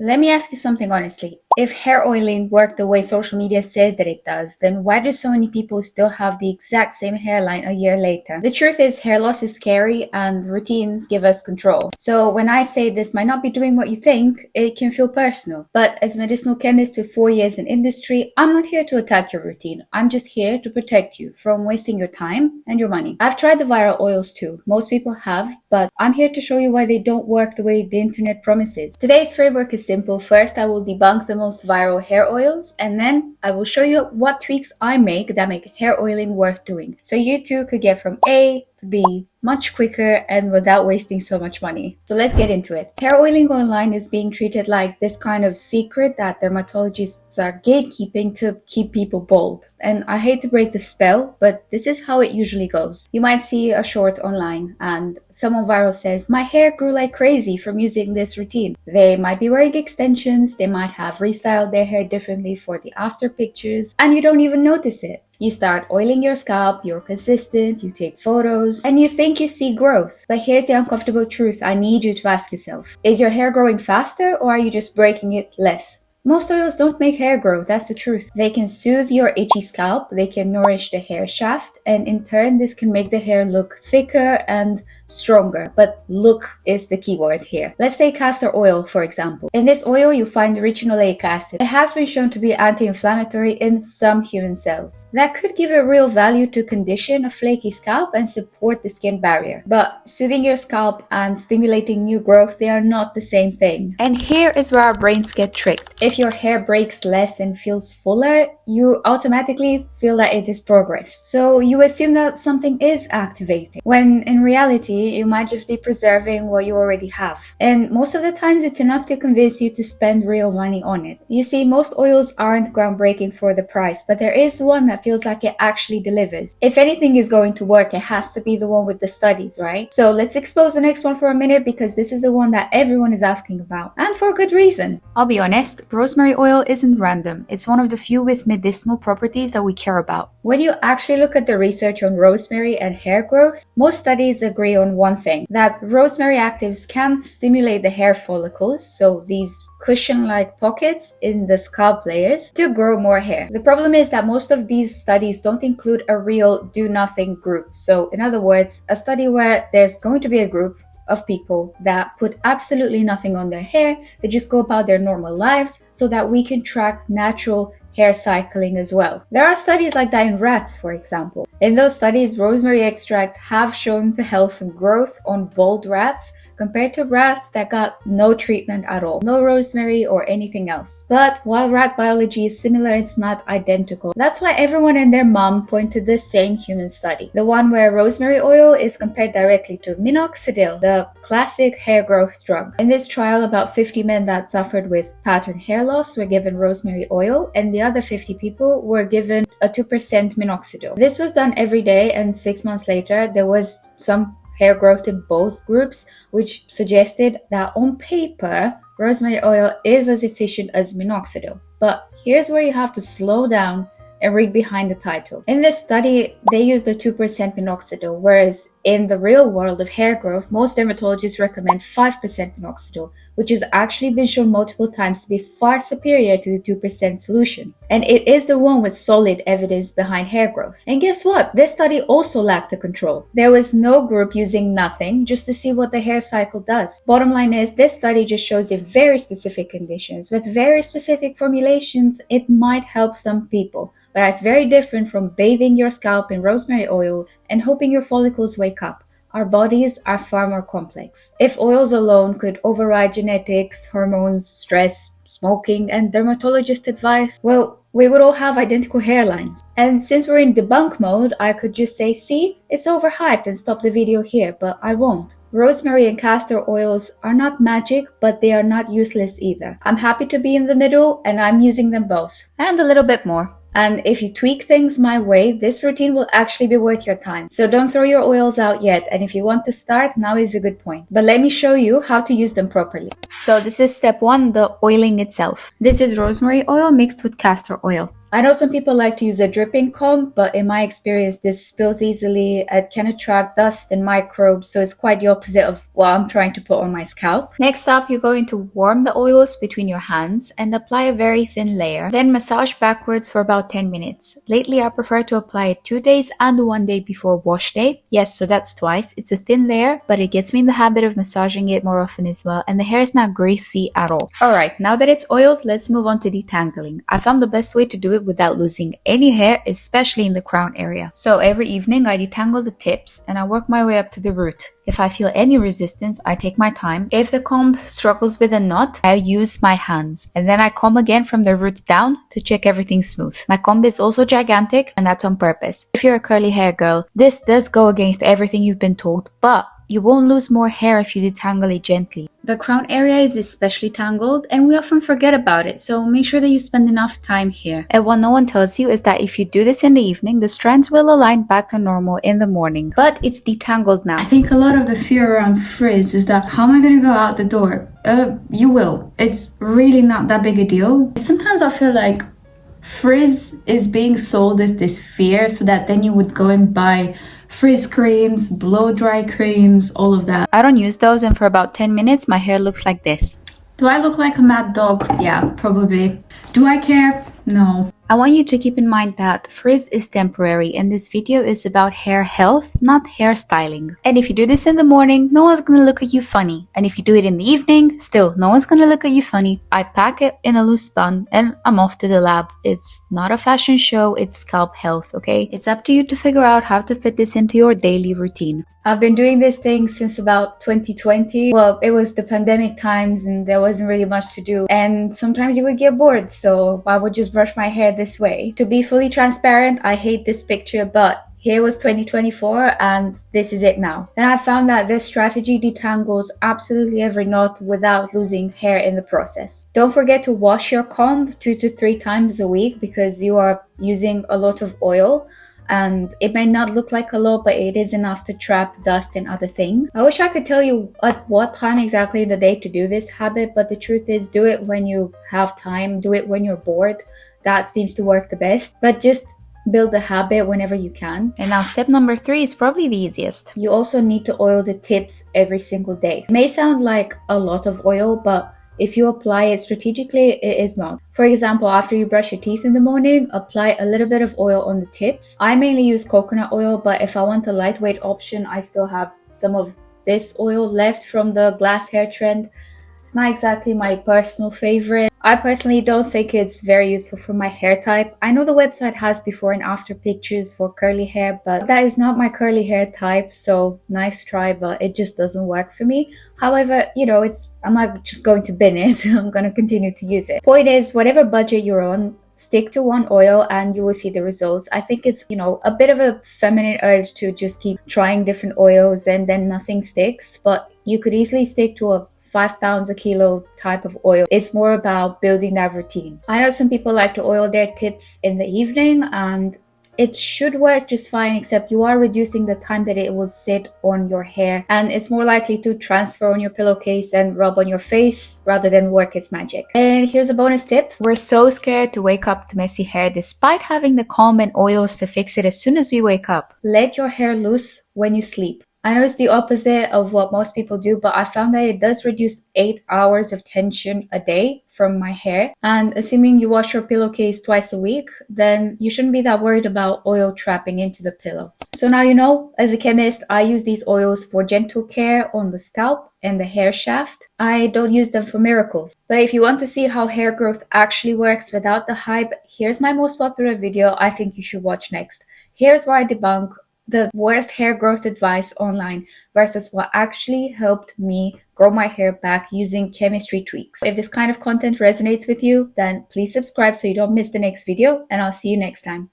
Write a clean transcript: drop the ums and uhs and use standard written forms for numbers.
Let me ask you something honestly. If hair oiling worked the way social media says that it does, then why do so many people still have the exact same hairline a year later? The truth is, hair loss is scary and routines give us control. So when I say this might not be doing what you think, it can feel personal. But as a medicinal chemist with 4 years in industry, I'm not here to attack your routine. I'm just here to protect you from wasting your time and your money. I've tried the viral oils too. Most people have, but I'm here to show you why they don't work the way the internet promises. Today's framework is simple. First, I will debunk the most viral hair oils, and then I will show you what tweaks I make that make hair oiling worth doing. So you too could get from A to B much quicker and without wasting so much money. So let's get into it. Hair oiling online is being treated like this kind of secret that dermatologists are gatekeeping to keep people bald. And I hate to break the spell, but this is how it usually goes. You might see a short online and someone viral says, "My hair grew like crazy from using this routine." They might be wearing extensions, they might have restyled their hair differently for the after pictures, and you don't even notice it. You start oiling your scalp, you're consistent, you take photos, and you think you see growth. But here's the uncomfortable truth I need you to ask yourself. Is your hair growing faster, or are you just breaking it less? Most oils don't make hair grow, that's the truth. They can soothe your itchy scalp, they can nourish the hair shaft, and in turn this can make the hair look thicker and stronger. But look is the key word here. Let's take castor oil for example. In this oil you find rich oleic acid. It has been shown to be anti-inflammatory in some human cells. That could give a real value to condition a flaky scalp and support the skin barrier. But soothing your scalp and stimulating new growth, they are not the same thing. And here is where our brains get tricked. If your hair breaks less and feels fuller, you automatically feel that it is progress. So you assume that something is activating, when in reality, you might just be preserving what you already have. And most of the times it's enough to convince you to spend real money on it. You see, most oils aren't groundbreaking for the price, but there is one that feels like it actually delivers. If anything is going to work, it has to be the one with the studies, right? So let's expose the next one for a minute because this is the one that everyone is asking about. And for good reason. I'll be honest, rosemary oil isn't random. It's one of the few with medicinal properties that we care about. When you actually look at the research on rosemary and hair growth, most studies agree on one thing, that rosemary actives can stimulate the hair follicles, so these cushion-like pockets in the scalp layers, to grow more hair. The problem is that most of these studies don't include a real do-nothing group. So in other words, a study where there's going to be a group of people that put absolutely nothing on their hair, they just go about their normal lives so that we can track natural hair cycling as well. There are studies like that in rats, for example. In those studies, rosemary extracts have shown to help some growth on bald rats compared to rats that got no treatment at all, no rosemary or anything else. But while rat biology is similar, it's not identical. That's why everyone and their mom point to the same human study, the one where rosemary oil is compared directly to minoxidil, the classic hair growth drug. In this trial, about 50 men that suffered with pattern hair loss were given rosemary oil, and the other 50 people were given a 2% minoxidil. This was done every day, and 6 months later there was some hair growth in both groups, which suggested that on paper rosemary oil is as efficient as minoxidil. But here's where you have to slow down and read behind the title. In this study, they used the 2% minoxidil, whereas in the real world of hair growth, most dermatologists recommend 5% minoxidil, which has actually been shown multiple times to be far superior to the 2% solution. And it is the one with solid evidence behind hair growth. And guess what? This study also lacked the control. There was no group using nothing just to see what the hair cycle does. Bottom line is, this study just shows in very specific conditions, with very specific formulations, it might help some people. But that's very different from bathing your scalp in rosemary oil and hoping your follicles wake up. Our bodies are far more complex. If oils alone could override genetics, hormones, stress, smoking, and dermatologist advice, well, we would all have identical hairlines. And since we're in debunk mode, I could just say, see, it's overhyped and stop the video here, but I won't. Rosemary and castor oils are not magic, but they are not useless either. I'm happy to be in the middle, and I'm using them both. And a little bit more. And if you tweak things my way, this routine will actually be worth your time. So don't throw your oils out yet. And if you want to start, now is a good point. But let me show you how to use them properly. So this is step 1, the oiling itself. This is rosemary oil mixed with castor oil. I know some people like to use a dripping comb, but in my experience, this spills easily. It can attract dust and microbes, so it's quite the opposite of what I'm trying to put on my scalp. Next up, you're going to warm the oils between your hands and apply a very thin layer. Then massage backwards for about 10 minutes. Lately, I prefer to apply it 2 days and 1 day before wash day. Yes, so that's twice. It's a thin layer, but it gets me in the habit of massaging it more often as well, and the hair is not greasy at all. Alright, now that it's oiled, let's move on to detangling. I found the best way to do it without losing any hair, especially in the crown area. So every evening I detangle the tips and I work my way up to the root. If I feel any resistance, I take my time. If the comb struggles with a knot, I use my hands. And then I comb again from the root down to check everything's smooth. My comb is also gigantic, and that's on purpose. If you're a curly hair girl, this does go against everything you've been told, but you won't lose more hair if you detangle it gently. The crown area is especially tangled, and we often forget about it, so make sure that you spend enough time here. And what no one tells you is that if you do this in the evening, the strands will align back to normal in the morning. But it's detangled now. I think a lot of the fear around frizz is that, how am I going to go out the door? You will. It's really not that big a deal. Sometimes I feel like frizz is being sold as this fear, so that then you would go and buy frizz creams, blow dry creams, all of that. I don't use those, and for about 10 minutes my hair looks like this. Do I look like a mad dog? Yeah, probably. Do I care? No. I want you to keep in mind that frizz is temporary, and this video is about hair health, not hair styling. And if you do this in the morning, no one's gonna look at you funny. And if you do it in the evening, still, no one's gonna look at you funny. I pack it in a loose bun and I'm off to the lab. It's not a fashion show, it's scalp health, okay? It's up to you to figure out how to fit this into your daily routine. I've been doing this thing since about 2020. Well, it was the pandemic times and there wasn't really much to do. And sometimes you would get bored, so I would just brush my hair this way. To be fully transparent, I hate this picture, but here was 2024 and this is it now. And I found that this strategy detangles absolutely every knot without losing hair in the process. Don't forget to wash your comb 2 to 3 times a week because you are using a lot of oil. And it may not look like a lot, but it is enough to trap dust and other things. I wish I could tell you at what time exactly in the day to do this habit, but the truth is, do it when you have time, do it when you're bored. That seems to work the best, but just build a habit whenever you can. And now step number 3 is probably the easiest. You also need to oil the tips every single day. It may sound like a lot of oil, but if you apply it strategically, it is not. For example, after you brush your teeth in the morning, apply a little bit of oil on the tips. I mainly use coconut oil, but if I want a lightweight option, I still have some of this oil left from the glass hair trend. It's not exactly my personal favorite. I personally don't think it's very useful for my hair type. I know the website has before and after pictures for curly hair, but that is not my curly hair type, so nice try, but it just doesn't work for me. However, I'm not just going to bin it. I'm going to continue to use it. Point is, whatever budget you're on, stick to one oil and you will see the results. I think it's, a bit of a feminine urge to just keep trying different oils and then nothing sticks, but you could easily stick to a 5 pounds a kilo type of oil. It's more about building that routine. I know some people like to oil their tips in the evening and it should work just fine, except you are reducing the time that it will sit on your hair and it's more likely to transfer on your pillowcase and rub on your face rather than work its magic. And here's a bonus tip. We're so scared to wake up to messy hair despite having the comb and oils to fix it as soon as we wake up. Let your hair loose when you sleep. I know it's the opposite of what most people do, but I found that it does reduce 8 hours of tension a day from my hair. And assuming you wash your pillowcase twice a week, then you shouldn't be that worried about oil trapping into the pillow. So now you know, as a chemist, I use these oils for gentle care on the scalp and the hair shaft. I don't use them for miracles. But if you want to see how hair growth actually works without the hype, here's my most popular video I think you should watch next. Here's where I debunk the worst hair growth advice online versus what actually helped me grow my hair back using chemistry tweaks. If this kind of content resonates with you, then please subscribe so you don't miss the next video, and I'll see you next time.